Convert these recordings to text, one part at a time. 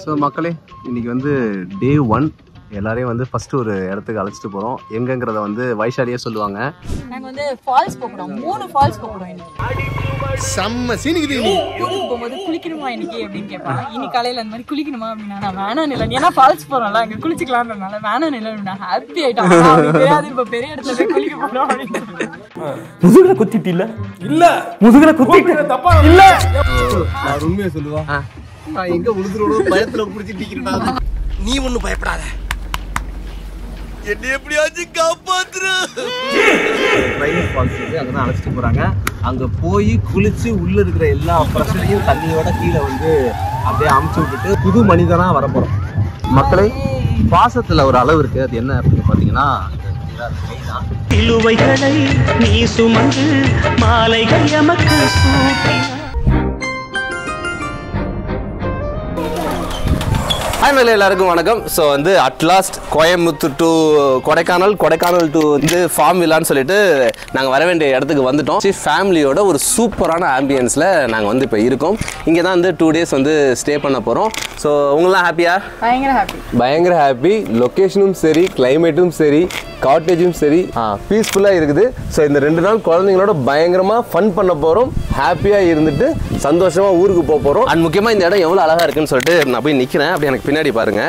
So மக்களே, இன்னைக்கு வந்து டே 1. எல்லாரையும் வந்து ஃபர்ஸ்ட் ஒரு இடத்துக்கு அழைச்சிட்டு போறோம். எங்கங்கிறத வந்து வைஷாலியே சொல்லுவாங்க. நாங்க வந்து ஃபால்ஸ் போறோம். 3 ஃபால்ஸ் போறோம் இன்னைக்கு. செம்ம சீனிக்குது. நீ ஊருக்கு போகும்போது குளிக்கணுமா இன்னைக்கு அப்படின்னு கேட்பாங்க. இன்னைக்கு காலையில அந்த மாதிரி குளிக்கணுமா அப்படின்னா நான் வேணாம் இல்லை, ஏன்னா ஃபால்ஸ் போறோம்ல அங்க குளிச்சுக்கலாம்ன்றதுனால வேணாம் இல்லை. நான் ஹாப்பி ஆயிட்டேன். தெரியாது இப்ப பெரிய இடத்துல போய் குளிக்க போறோம் அப்படின்னு. முதுகுல குத்திட்டு இல்ல முதுகுல குத்திட்டு தப்பா இல்ல. நான் உண்மையை சொல்லுவா. நான் எங்க உளுதுறோட பயத்துல புடிச்சிட்டு நிக்கிறேன். நீ ஒண்ணும் பயப்படாத, என்ன எப்படியாச்சும் காப்பாத்துற. ரைன் ஃபால்ஸ் வந்து அங்கே தான் அழைச்சிட்டு போறாங்க. அங்க போய் குளிச்சு உள்ள இருக்கிற எல்லா பிரச்சனையும் தண்ணியோட கீழே வந்து அப்படியே அமுச்சு விட்டுட்டு புது மனிதனா வரப்போறோம். மக்களே, பாசத்துல ஒரு அளவு இருக்கு. அது என்ன அப்படின்னு பாத்தீங்கன்னா, இழுவைகளை நீ சுமந்து மாலைகள் எமக்கு சூட்டி. ஹாய் எல்லாருக்கும் வணக்கம். ஸோ வந்து at last Coimbatore to Kodaikanal, Kodaikanal to வந்து ஃபார்ம் வில்லான்னு சொல்லிட்டு நாங்கள் வர வேண்டிய இடத்துக்கு வந்துட்டோம். ஃபேமிலியோட ஒரு சூப்பரான ஆம்பியன்ஸில் நாங்கள் வந்து இப்போ இருக்கோம். இங்கே தான் வந்து 2 days வந்து ஸ்டே பண்ண போகிறோம். ஸோ உங்களெலாம் ஹாப்பியா? பயங்கர ஹாப்பி. லொக்கேஷனும் சரி, கிளைமேட்டும் சரி, காட்டேஜும் சரி, பீஸ்ஃபுல்லாக இருக்குது. ஸோ இந்த 2 நாள் குழந்தைங்களோட பயங்கரமாக ஃபன் பண்ண போகிறோம். ஹாப்பியாக இருந்துட்டு சந்தோஷமாக ஊருக்கு போக போகிறோம். அண்ட் முக்கியமாக இந்த இடம் எவ்வளோ அழகாக இருக்குன்னு சொல்லிட்டு நான் போய் நிற்கிறேன். அப்படி எனக்கு பின்னாடி பாருங்க,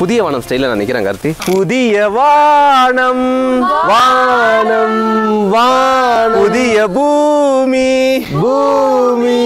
புதிய வானம் ஸ்டைலில் நான் நிற்கிறேன். கார்த்தி, புதிய வானம் வானம் வானம், புதிய பூமி பூமி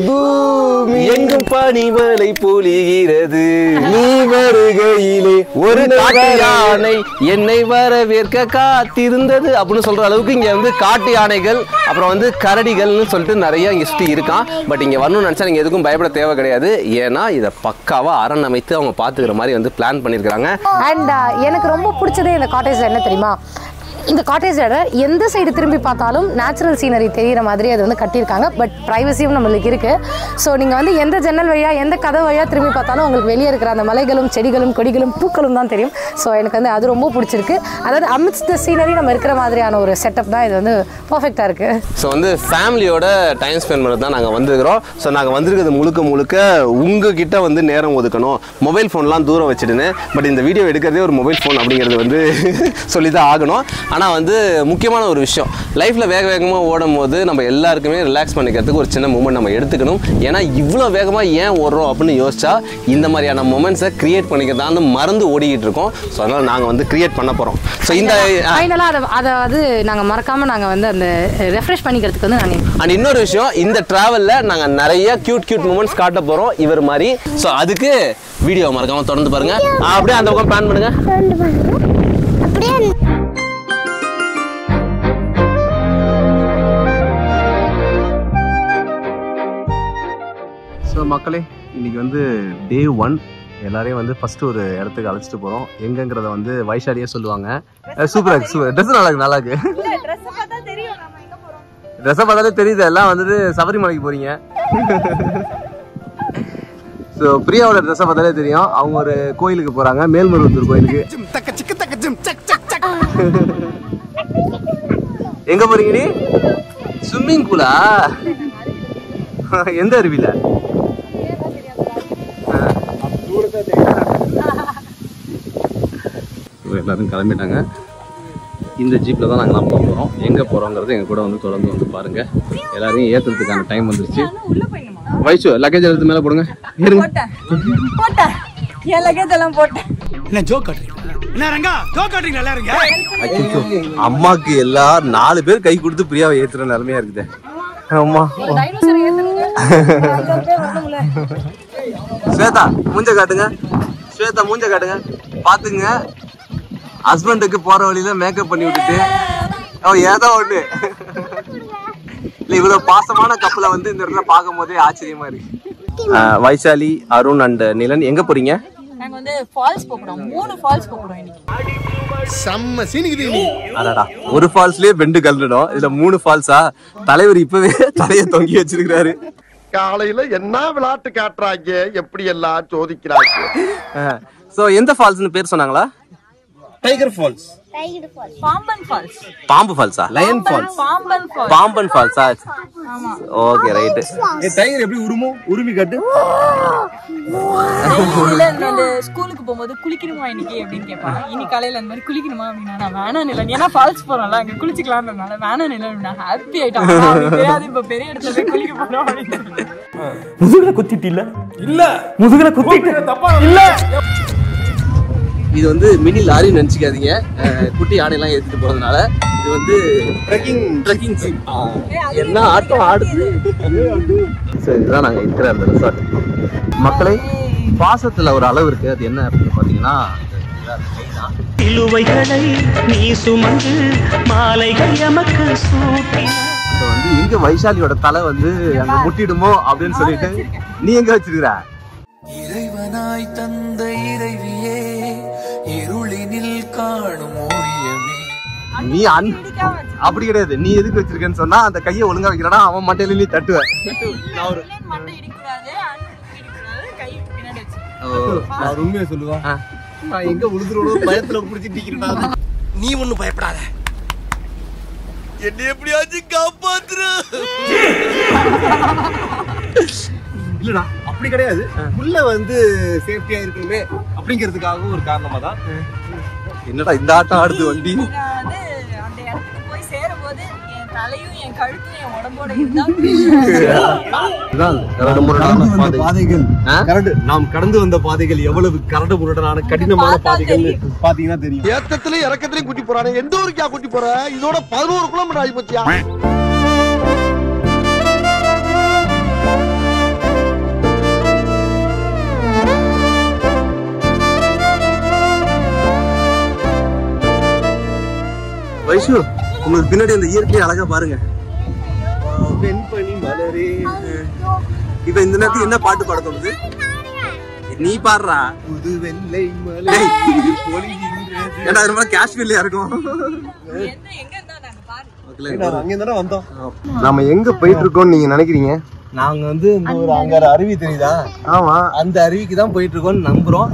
பூமி, எங்கும் பனிமலை பொழிகிறது நீ வருகையிலே, ஒரு காட்டு யானை என்னை வரவேற்க காத்திருந்தது அப்படின்னு சொல்ற அளவுக்கு இங்க வந்து காட்டு யானைகள், அப்புறம் வந்து கரடிகள்னு சொல்லிட்டு நிறைய இங்க சுற்றி இருக்கான். பட் இங்க வரணும்னு நினைச்சா நீங்க எதுக்கும் பயப்பட தேவை கிடையாது. ஏன்னா இதை பக்காவா அரண் அமைத்து அவங்க பாத்துக்கிற மாதிரி வந்து பிளான் பண்ணிருக்காங்க. அண்ட் எனக்கு ரொம்ப பிடிச்சதே இந்த காட்டேஜ்ல என்ன தெரியுமா, இந்த காட்டேஜோட எந்த சைடு திரும்பி பார்த்தாலும் நேச்சுரல் சீனரி தெரிகிற மாதிரி அது வந்து கட்டியிருக்காங்க. பட் ப்ரைவசியும் நம்மளுக்கு இருக்குது. ஸோ நீங்கள் வந்து எந்த ஜன்னல் வழியாக எந்த கதவு வழியாக திரும்பி பார்த்தாலும் உங்களுக்கு வெளியே இருக்கிற அந்த மலைகளும் செடிகளும் கொடிகளும் பூக்களும் தான் தெரியும். ஸோ எனக்கு வந்து அது ரொம்ப பிடிச்சிருக்கு. அதாவது அமிட்ஸ் த சீனரி நம்ம இருக்கிற மாதிரியான ஒரு செட்டப் தான் இது வந்து பர்ஃபெக்டாக இருக்குது. ஸோ வந்து ஃபேமிலியோட டைம் ஸ்பெண்ட் பண்ணுறது தான் நாங்கள் வந்துருக்கிறோம். ஸோ நாங்கள் வந்திருக்கிறது முழுக்க உங்ககிட்ட வந்து நேரம் ஒதுக்கணும். மொபைல் ஃபோன்லாம் தூரம் வச்சுடுன்னு. பட் இந்த வீடியோ எடுக்கிறதே ஒரு மொபைல் ஃபோன் அப்படிங்கிறது வந்து சொல்லி தான் ஆகணும். ஆனால் வந்து முக்கியமான ஒரு விஷயம், லைஃப்பில் வேகமாக ஓடும் போது நம்ம எல்லாருக்குமே ரிலாக்ஸ் பண்ணிக்கிறதுக்கு ஒரு சின்ன மூமெண்ட் நம்ம எடுத்துக்கணும். ஏன்னா இவ்வளோ வேகமாக ஏன் ஓடுறோம் அப்படின்னு யோசிச்சா இந்த மாதிரியான மொமெண்ட்ஸை கிரியேட் பண்ணிக்கிறதான்னு மறந்து ஓடிக்கிட்டு இருக்கோம். ஸோ அதனால் நாங்கள் வந்து கிரியேட் பண்ண போகிறோம். ஸோ இந்த ஃபைனலாக அதை வந்து நாங்கள் மறக்காமல் நாங்கள் வந்து அந்த ரெஃப்ரெஷ் பண்ணிக்கிறதுக்கு வந்து நாங்கள் அண்ட் இன்னொரு விஷயம், இந்த ட்ராவலில் நாங்கள் நிறைய கியூட் மூமெண்ட்ஸ் காட்ட போகிறோம் இவர் மாதிரி. ஸோ அதுக்கு வீடியோ மறக்காமல் தொடர்ந்து பாருங்கள். அப்படியே அந்த பக்கம் பிளான் பண்ணுங்கள். ஸோ மக்களே, இன்னைக்கு வந்து டே 1. எல்லாரையும் வந்து ஃபர்ஸ்ட் ஒரு இடத்துக்கு அழைச்சிட்டு போறோம். எங்கங்கிறத வந்து வைஷாலியே சொல்லுவாங்க. சூப்பரா இருக்கு. ட்ரெஸ் நல்லா இருக்கு. ட்ரெஸ்ஸை பார்த்தாலே தெரியுது எல்லாம் வந்துட்டு சபரிமலைக்கு போறீங்க. ஸோ பிரியாவோட ட்ரெஸ்ஸை பார்த்தாலே தெரியும் அவங்க ஒரு கோயிலுக்கு போறாங்க, மேல்மருவத்தூர் கோயிலுக்கு. எங்க போறீங்க நீ? ஸ்விம்மிங் பூலா? எந்த அருவியில? எல்லாரும் கிளம்பிட்டாங்க. இந்த ஜீப்ல தான் நாங்கள்லாம் போக போகிறோம். எங்கே போகிறோங்கிறது எங்கள் கூட வந்து தொடர்ந்து வந்து பாருங்க. எல்லாரையும் ஏற்றுறதுக்கான டைம் வந்துருச்சு. வயசு லக்கேஜ் எடுத்து மேலே போடுங்க. அம்மாக்கு எல்லா 4 பேர் கை கொடுத்து பிரியாவை ஏற்றுற நிலைமையா இருக்குது. அம்மா ஸ்வேதா மூஞ்ச காட்டுங்க. ஸ்வேதா மூஞ்ச காட்டுங்க. பாத்துங்க, ஹஸ்பண்டுக்கு போற வழியில மேக்கப் பண்ணி விட்டுட்டு ஏதோ ஒண்ணு இல்ல, இவ்வளவு பாசமான கப்பலை வந்து இந்த இடத்துல பார்க்கும் போதே ஆச்சரியமா இருக்கு. வைஷாலி, அருண் அண்ட் நிலன் எங்க போறீங்க? நாங்க வந்து ஃபால்ஸ் போறோம். 3 ஃபால்ஸ் போறோம் இன்னைக்கு. செம்ம சீனிக்குது. நீ அடடா, ஒரு ஃபால்ஸ்லயே பெண்டு கல்லுடும். இதுல 3 ஃபால்ஸா? தலைவர் இப்பவே தலைய தொங்கி வச்சிருக்காரு. காலையில என்ன விளையாட்டு காட்டுறாங்க, எப்படி எல்லாம் சோதிக்கிறாங்க. சோ எந்த ஃபால்ஸ்னு பேர் சொன்னாங்களா? Tiger falls. பாம்பன் ஃபால்ஸ். பாம்பு ஃபால்ஸா? Lion falls. Pamban falls. Pamban ஃபால்ஸா? Okay right. டைகர் எப்படி உருமும்? உருமி காட்டு. இல்ல அந்த ஸ்கூலுக்கு போகும்போது குளிக்கணுமா இன்னைக்கு அப்படின்னு கேட்பாங்க. இன்னைக்கு காலையில அந்த மாதிரி குளிக்கணுமா அப்படின்னா நான் வேணாம் இல்லை, ஏன்னா ஃபால்ஸ் போறோம்ல அங்க குளிச்சுக்கலாம்ன்றதுனால வேணாம் இல்லை அப்படின்னா ஹாப்பி ஆயிட்டாங்க. இப்ப பெரிய இடத்துல போய் குளிக்க போறோம் அப்படின்னு. முதுகுல குத்திட்டு இல்ல? இல்ல முதுகுல குத்திட்டு தப்பா இல்ல. இது வந்து மினி லாரி நினைச்சுக்காதீங்க, குட்டி யானையெல்லாம் ஏற்றிட்டு போறதுனால. இது வந்து ட்ரெக்கிங் ஜீப். என்ன ஆட்டம் ஆடுது. சரி, இதுதான் நாங்கள் இருக்கிற அந்த ரெசார்ட். மக்களை பாசத்தில் ஒரு அளவு இருக்கு. அது என்ன அப்படின்னு பார்த்தீங்கன்னா சிலுவைகளை நீ சுமந்து மாலைகள் எமக்கு சூட்டி. வந்து எங்க வைஷாலியோட தலை வந்து அங்க முட்டிடுமோ அப்படின்னு சொல்லிட்டு நீ எங்க வச்சிருக்கிற? இறைவனாய் தந்த இறைவியே இருளினில் காணும் ஓவியமே. நீ அப்படி கிடையாது. நீ எதுக்கு வச்சிருக்கேன்னு சொன்னா அந்த கையை ஒழுங்கா வைக்கிறடா, அவன் மட்டையில நீ தட்டுவ. நான் உண்மையை சொல்லுவா, நான் எங்க உளுதுரோட பயத்துல புடிச்சிட்டு நிக்கிறேன்டா. நீ ஒண்ணும் பயப்படாத, என்ன எப்படியாச்சும் காப்பாத்துரு. இல்லடா அப்படி கிடையாது, உள்ள வந்து சேஃப்டியா இருக்கணுமே அப்படிங்கிறதுக்காகவும் ஒரு காரணமா தான். என்னடா இந்த ஆட்டம் ஆடுது வண்டி. அந்த இடத்துக்கு போய் சேரும்போது என் தலையும் என் கழுத்தும் என் உடம்போட இருந்தா பாதைகள் கரடு, நாம் கடந்து வந்த பாதைகள் எவ்வளவு கரடு முரடான கடினமான பாதைகள் பாத்தீங்கன்னா தெரியும். ஏத்தத்திலயும் இறக்கத்திலயும் கூட்டி போறானே, எந்த ஊருக்கா கூட்டி போற? இதோட 11 கிலோமீட்டர் ஆகி போச்சியா? வைஷு, உங்களுக்கு பின்னாடி அந்த இயற்கையை அழகா பாருங்க. வெண்பனி மலரே. இப்ப இந்த நேரத்துக்கு என்ன பாட்டு பாட தோணுது? நீ பாடுறா. புது வெள்ளை மலை ஏன்னா அது மாதிரி காஷ்மீர்லயா இருக்கும். அங்கதானே வந்தோம். நாம எங்க போயிட்டு இருக்கோம்னு நீங்க நினைக்கிறீங்க? நாங்க வந்து இந்த ஒரு அங்க அருவி தெரியுதா? ஆமா, அந்த அருவிக்கு தான் போயிட்டு இருக்கோம்னு நம்புறோம்.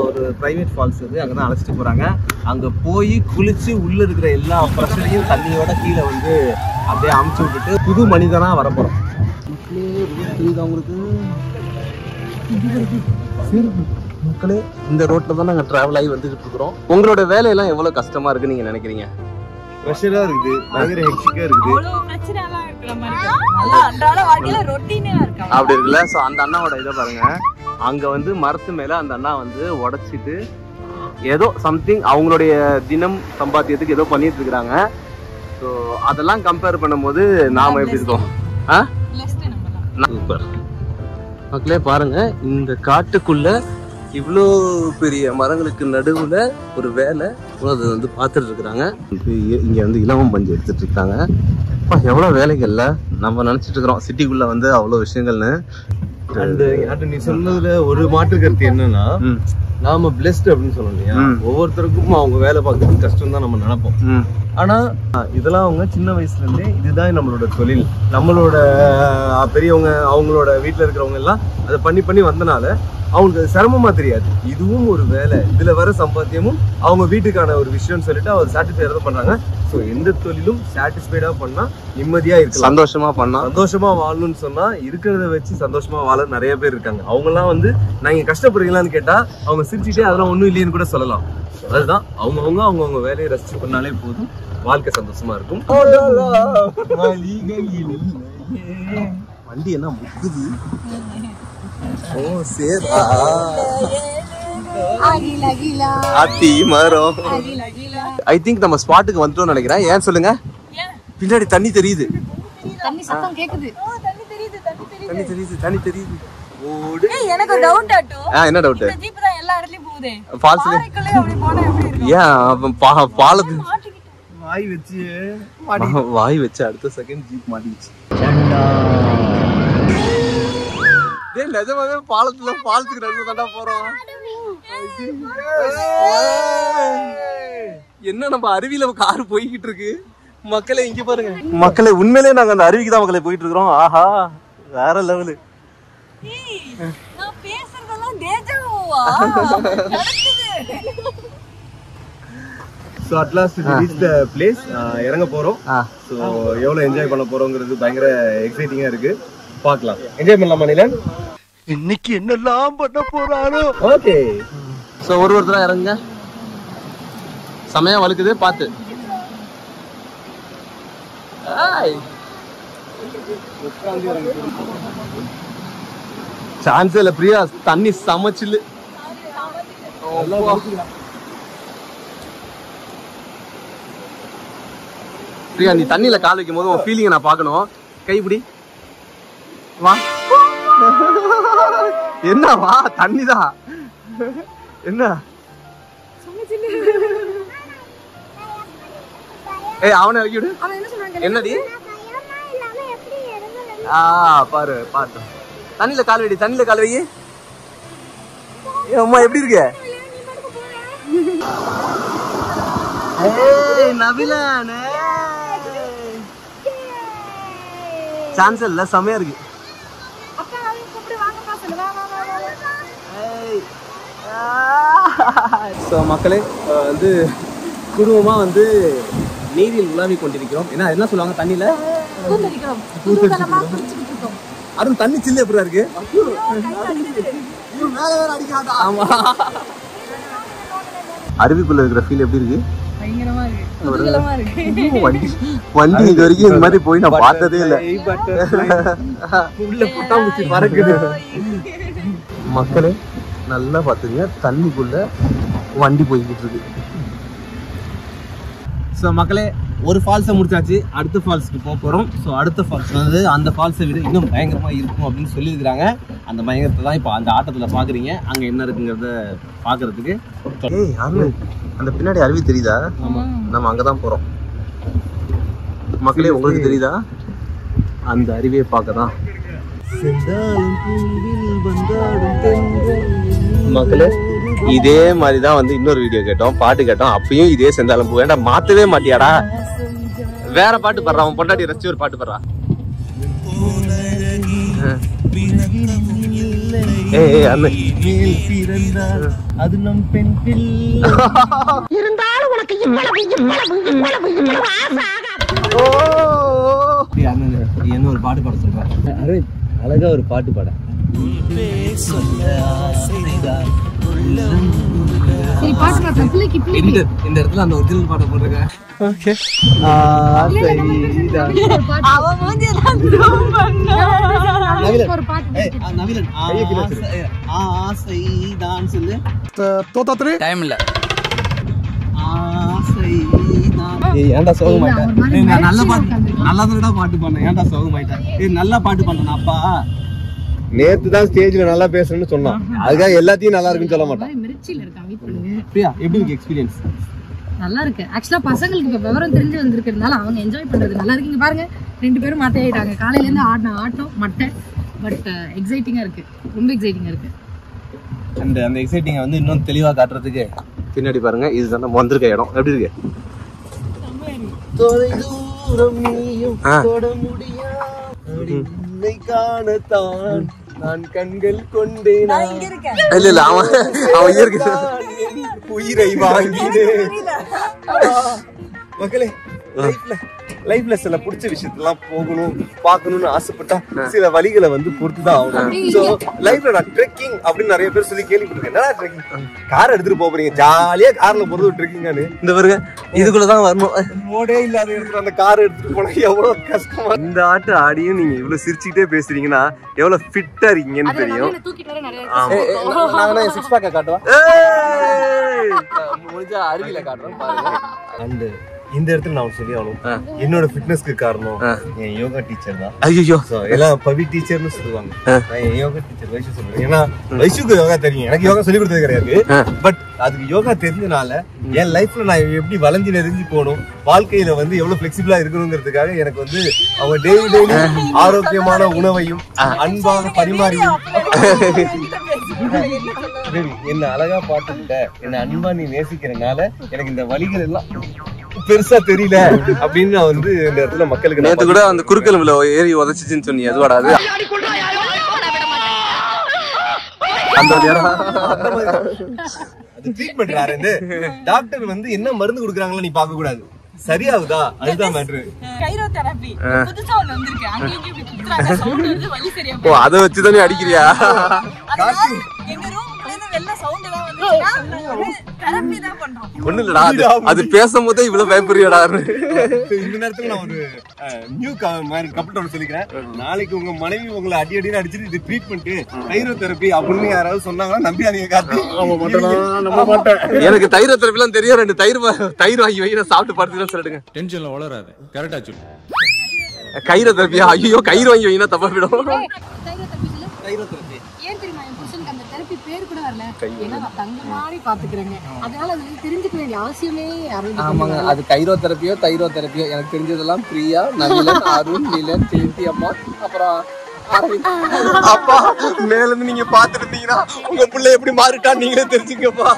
ஒரு பிரைவேட் ஃபால்ஸ் வந்து அங்கதான் அழைச்சிட்டு போறாங்க. அங்க போய் குளிச்சு உள்ள இருக்கிற எல்லா பிரச்சனையும் தண்ணியோட கீழே வந்து அப்படியே அமுச்சு விட்டுட்டு புது மனிதனா வரப்போறோம். தெரியுதா உங்களுக்கு? மக்களே, இந்த ரோட்ல தான் நாங்க டிராவல் ஆகி வந்துகிட்டு இருக்கிறோம். உங்களோட வேலையெல்லாம் எவ்வளவு கஷ்டமா இருக்குன்னு நீங்க நினைக்கிறீங்க? ப்ரெஷரா இருக்குது, பயங்கர ஹெக்டிக்கா இருக்குது. அவ்வளவு பிரச்சனை எல்லாம் இருக்கிற மாதிரி நல்லா அன்றாட வாழ்க்கையில ரொட்டீனா இருக்கு அப்படி இருக்குல்ல. ஸோ அந்த அண்ணாவோட இதை பாருங்க. அங்க வந்து மரத்து மேல அந்த அண்ணா வந்து உடைச்சிட்டு ஏதோ சம்திங் அவங்களுடைய தினம் சம்பாத்தியத்துக்கு ஏதோ பண்ணிட்டு இருக்கிறாங்க. ஸோ அதெல்லாம் கம்பேர் பண்ணும்போது நாம எப்படி இருக்கோம்? சூப்பர். மக்களே பாருங்க, இந்த காட்டுக்குள்ள இவ்வளோ பெரிய மரங்களுக்கு நடுவுல ஒரு வேலை அது வந்து பார்த்துட்டு இருக்கிறாங்க. இங்க வந்து இலவம் பஞ்சு எடுத்துட்டு இருக்காங்க. எவ்வளவு வேலைகள்ல நம்ம நினைச்சிட்டு இருக்கிறோம் சிட்டிக்குள்ள வந்து அவ்வளவு விஷயங்கள்னு. நீ சொன்னதுல ஒரு மாற்று கருத்து என்னன்னா, நாம பிளெஸ்ட் அப்படின்னு சொல்லணும் இல்லையா? ஒவ்வொருத்தருக்கும் அவங்க வேலை பார்க்கறது கஷ்டம் தான் நம்ம நினைப்போம். ஆனா இதெல்லாம் அவங்க சின்ன வயசுல இருந்தே இதுதான் நம்மளோட தொழில். நம்மளோட பெரியவங்க அவங்களோட வீட்டுல இருக்கிறவங்க எல்லாம் அதை பண்ணி பண்ணி வந்தனால அவங்களுக்கு அது சிரமமா தெரியாது. இதுவும் ஒரு வேலை, இதுல வர சம்பாத்தியமும் அவங்க வீட்டுக்கான ஒரு விஷயம்னு சொல்லிட்டு அவர் சாட்டிஸ்ஃபைடா பண்றாங்க. ஸோ எந்த தொழிலும் சாட்டிஸ்ஃபைடா பண்ணா நிம்மதியா இருக்கு, சந்தோஷமா பண்ணா, சந்தோஷமா வாழணும்னு சொன்னா இருக்கிறத வச்சு சந்தோஷமா வாழ நிறைய பேர் இருக்காங்க. அவங்க எல்லாம் வந்து நீங்க கஷ்டப்படுறீங்களான்னு கேட்டா அவங்க சிரிச்சுட்டே அதெல்லாம் ஒண்ணும் இல்லைன்னு கூட சொல்லலாம். அதுதான் அவங்கவுங்க வேலையை ரசிச்சு பண்ணாலே போதும், வாழ்க்கை சந்தோஷமா இருக்கும். வண்டி என்ன முக்குது? ஓ சேரா ஆத்தி மரம். ஐ திங்க் நம்ம ஸ்பாட்டுக்கு வந்துட்டோம்னு நினைக்கிறேன். ஏன் சொல்லுங்க? பின்னாடி தண்ணி தெரியுது. தண்ணி சத்தம் கேக்குது. தண்ணி தெரியுது. எனக்கு ஒரு டவுட் ஆட்டோ. என்ன டவுட்? இந்த ஜீப் தான் எல்லா இடத்துலயும் போகுதே. ஃபால்ஸ்ல பாறைக்குள்ளே அப்படி போனா எப்படி இருக்கும்? ஏன் பாலத்து வாய் வச்சு அடுத்த செகண்ட் ஜீப் மாட்டிச்சு. நிஜமாவே பாலத்துல பாலத்துக்கு நடுவு தாண்டா போறோம். என்ன நம்ம அருவியில கார் போய்கிட்டு இருக்கு. மக்களே இங்க பாருங்க. மக்களே உண்மையிலே நாங்க அந்த அருவிக்கு தான் மக்களே போயிட்டு இருக்கிறோம். ஆஹா வேற லெவலு. நான் பேசுறதெல்லாம் டேஜாவா? So at last reach the place இறங்க போறோம். ஸோ எவ்வளவு என்ஜாய் பண்ண போறோங்கிறது பயங்கர எக்ஸைட்டிங்கா இருக்கு. பார்க்கலாம். என்ஜாய் பண்ணலாமா நிலன்? இன்னைக்கு என்னெல்லாம் பண்ண போறாரோ. ஓகே. ஸோ ஒருத்தரா இறங்குங்க. செமையா வழுக்குது, பார்த்து. சான்ஸ் இல்ல பிரியா, தண்ணி சமைச்சில்லு. பிரியா, நீ தண்ணியில கால் வைக்கும் போது உன் ஃபீலிங்கை நான் பார்க்கணும். கைப்பிடி வா. என்ன வா, தண்ணிதான். என்ன ஏய், அவனை இறக்கி விடு. என்னடி? பாரு பாரு, தண்ணியில கால் வைடி, தண்ணியில கால் வை. அம்மா எப்படி இருக்கு? நபிலானே சான்ஸ் இல்ல, செமையா இருக்கு. ஸோ மக்களே, வந்து குடும்பமா வந்து நீரில் உலாவி கொண்டிருக்கிறோம். என்ன சொல்லுவாங்க தண்ணியில? அதுவும் தண்ணி சில்லு எப்படியா இருக்கு? ஆமா, அருவிக்குள்ள இருக்கிற ஃபீல் எப்படி இருக்கு? வண்டி இது வரைக்கும் இந்த மாதிரி போய் நான் பார்த்ததே இல்லை. மக்களே நல்லா பாத்துங்க, தண்ணிக்குள்ள வண்டி போய்கிட்டு இருக்கு. ஸோ மக்களே, ஒரு ஃபால்ஸை முடிச்சாச்சு, அடுத்த ஃபால்ஸுக்கு போக போகிறோம். ஸோ அடுத்த ஃபால்ஸ் வந்து அந்த ஃபால்ஸை விட இன்னும் பயங்கரமாக இருக்கும் அப்படின்னு சொல்லியிருக்கிறாங்க. அந்த பயங்கரத்தை தான் இப்போ அந்த ஆட்டத்தில் பார்க்குறீங்க. அங்கே என்ன இருக்குங்கிறத பார்க்கறதுக்கு. ஏய் யாரு அந்த பின்னாடி அருவி தெரியுதா? நம்ம அங்கே தான் போகிறோம். மக்களே, உங்களுக்கு தெரியுதா? அந்த அருவியை பார்க்க தான். மக்களே, இதே மாதிரிதான் வந்து இன்னொரு வீடியோ கேட்டோம், பாட்டு கேட்டோம். அப்பயும் இதே செந்தாளம் பூ. வேண்டாம், மாத்தவே மாட்டியாடா? வேற பாட்டு பாடுறான், அவன் பொண்டாட்டி ரசிச்சு ஒரு பாட்டு பாடுறான். அது நம் பெண் இருந்தாலும் உனக்கு என்ன ஒரு பாட்டு பாட சொல்றாரு அரவிந்த், அழகா ஒரு பாட்டு பாட. இந்த இடத்துல அந்த ஒரிஜினல் பாட்டை போட்டிருக்கேன். ஏன்டா சோகமாயிட்டேன்? நல்ல பாட்டு, நல்லா பாட்டு பண்ணேன். ஏன்டா சோகமாயிட்டேன்? நல்லா பாட்டு பண்ணேன் அப்பா. நேத்து தான் ஸ்டேஜ்ல நல்லா பேசுறேன்னு சொன்னான். அதுக்காக எல்லாத்தையும் நல்லா இருக்குன்னு சொல்ல மாட்டான். பிரியா, எப்படி இருக்கு எக்ஸ்பீரியன்ஸ்? நல்லா இருக்கு. ஆக்சுவலா பசங்களுக்கு இப்ப விவரம் தெரிஞ்சு வந்திருக்கிறதுனால அவங்க என்ஜாய் பண்றது நல்லா இருக்கு. இங்க பாருங்க, 2 பேரும் மட்டை ஆயிட்டாங்க. காலையில இருந்து ஆடின ஆட்டம் மட்டை. பட் எக்ஸைட்டிங்கா இருக்கு, ரொம்ப எக்ஸைட்டிங்கா இருக்கு. அந்த எக்ஸைட்டிங்கை வந்து இன்னும் தெளிவா காட்டுறதுக்கு பின்னாடி பாருங்க, இதுதான் நம்ம வந்திருக்க இடம். எப்படி இருக்கு? காணத்தான் நான் கண்கள் கொண்டேன். இல்ல இல்ல, அவன் இருக்கு. உயிரை வாங்கினேன். மக்களே, லைஃப்ல சில பிடிச்ச விஷயத்தெல்லாம் போகணும் பார்க்கணும்னு ஆசைப்பட்டா சில வழிகளை வந்து பொறுத்துதான் ஆகணும். சோ லைஃப்ல நான் ட்ரெக்கிங் அப்படின்னு நிறைய பேர் சொல்லி கேள்விப்பட்டிருக்கேன். என்னடா ட்ரெக்கிங்? கார் எடுத்துட்டு போறீங்க, ஜாலியா கார்ல போறது ட்ரெக்கிங்கானு. இந்த பாருங்க, இதுக்குள்ளதான் வரணும். ரோடே இல்லாத இடத்துல அந்த கார் எடுத்துட்டு போனா எவ்வளவு கஷ்டமா. இந்த ஆட்டு ஆடியும் நீங்க இவ்வளவு சிரிச்சுக்கிட்டே பேசுறீங்கன்னா எவ்வளவு ஃபிட்டா இருக்கீங்கன்னு தெரியும். நான் சிக்ஸ் பேக்க காட்டுவா, முடிஞ்சா அருவியில காட்டுறோம் பாருங்க. அண்ட் இந்த இடத்துல நான் சொல்லி ஆகணும், என்னோட ஃபிட்னஸ்க்கு காரணம் என் யோகா டீச்சர் தான். ஐயோ, எல்லாம் பவி டீச்சர்னு சொல்லுவாங்க. நான் என் யோகா டீச்சர் வைஷு சொல்லுவேன். ஏன்னா வைஷுக்கு யோகா தெரியும், எனக்கு யோகா சொல்லி கொடுத்தது கிடையாது. பட் அதுக்கு யோகா தெரிஞ்சனால என் லைஃப்ல நான் எப்படி வளைஞ்சு நெறிஞ்சு போகணும், வாழ்க்கையில வந்து எவ்வளவு பிளெக்சிபிளா இருக்கணுங்கிறதுக்காக எனக்கு வந்து அவங்க டெய்லி ஆரோக்கியமான உணவையும் அன்பாக பரிமாறியும் என்ன அழகா பாட்டுக்கிட்ட என்ன அன்பா நீ நேசிக்கிறனால எனக்கு இந்த வழிகள் எல்லாம் பெருசா தெரியல அப்படின்னு நான் வந்து இந்த இடத்துல மக்களுக்கு நேத்து கூட அந்த குறுக்கெலும்புல ஏறி உதச்சிச்சுன்னு சொன்னீங்க, அது வாடாது. அது ட்ரீட்மெண்ட் வேற. டாக்டர் வந்து என்ன மருந்து கொடுக்குறாங்களோ நீ பார்க்க கூடாது, சரியாகுதா அதுதான் மேட்ரு. கைரோ தெரபி புதுசா ஒண்ணு வந்திருக்கு. அங்க இங்க இப்படி குத்துறாங்க, சவுண்ட் வருது, வலி சரியா ஓ அதை வச்சு தானே அடிக்கிறியா? போகுது. எங்க ரூம்ல இருந்து வெள்ள சவுண்ட் எல்லாம் வந்துச்சுன்னா தெரபி தான் பண்றோம். ஒண்ணு இல்லடா, அது பேசும்போதே இவ்வளவு பயப்படுறியாடா? இந்த நேரத்துல நான் ஒரு நியூ கப்பல் ஒன்று சொல்லிக்கிறேன். நாளைக்கு உங்க மனைவி உங்களை அடின்னு அடிச்சுட்டு இது ட்ரீட்மெண்ட் கைரோ தெரப்பி அப்படின்னு யாராவது சொன்னாங்கன்னா நம்பியாதீங்க கார்த்தி. எனக்கு தைர தெரப்பிலாம் தெரியும். 2 தயிர் வாங்கி வை, நான் சாப்பிட்டு படுத்துக்கலாம் சொல்லிடுங்க. டென்ஷன்ல வளராது, கரெக்டா சொல்லு. கயிறு தெரப்பியா? ஐயோ கயிறு வாங்கி வைனா தப்பா போயிடும். கைரோ தெரப்பி ஏன் தெரியுமா என் புருஷனுக்கு அந்த தெரப்பி பேர் கூட வரல? ஏன்னா நான் தங்க மாதிரி பாத்துக்கிறேங்க, அதனால அது தெரிஞ்சுக்க வேண்டிய அவசியமே யாரும். ஆமாங்க, அது கைரோ தெரப்பியோ தைரோ தெரப்பியோ எனக்கு தெரிஞ்சதெல்லாம் பிரியா, நவீலன், அருண், நீலன், ஜெயந்தி அம்மா, அப்புறம் அப்பா மேல இருந்து நீங்க பாத்துட்டு இருந்தீங்கன்னா உங்க பிள்ளை எப்படி மாறிட்டா நீங்களே தெரிஞ்சுக்கப்பா.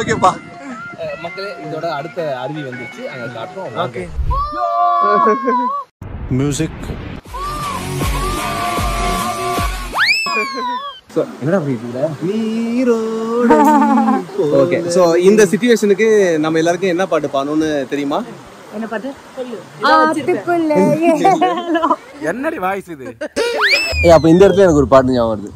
ஓகேப்பா மக்களே, இதோட அடுத்த அருவி வந்துச்சு, அங்க காட்டுறோம். Okay music. என்னடா ஓகே, சோ இந்த சிச்சுவேஷனுக்கு நம்ம எல்லாருக்கும் என்ன பாட்டு பாடணும்னு தெரியுமா? என்ன பாட்டு? என்னடி வாய்ஸ் இது? அப்ப இந்த இடத்துல எனக்கு ஒரு பாட்டு ஞாபகம் வருது.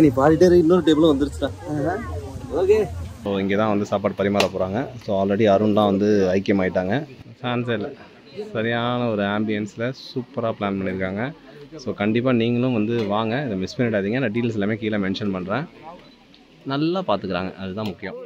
நீ பாடிட்டே இன்னொரு டேபிளும் வந்துருச்சுடா. ஓகே, ஸோ இங்கே தான் வந்து சாப்பாடு பரிமாற போகிறாங்க. ஸோ ஆல்ரெடி அருண்லாம் வந்து ஐக்கியமாயிட்டாங்க. சான்ஸே இல்லை, சரியான ஒரு ஆம்பியன்ஸில் சூப்பராக பிளான் பண்ணியிருக்காங்க. ஸோ கண்டிப்பாக நீங்களும் வந்து வாங்க, இதை மிஸ் பண்ணிடாதீங்க. நான் டீட்டெயில்ஸ் எல்லாமே கீழே மென்ஷன் பண்ணுறேன். நல்லா பார்த்துக்குறாங்க, அதுதான் முக்கியம்.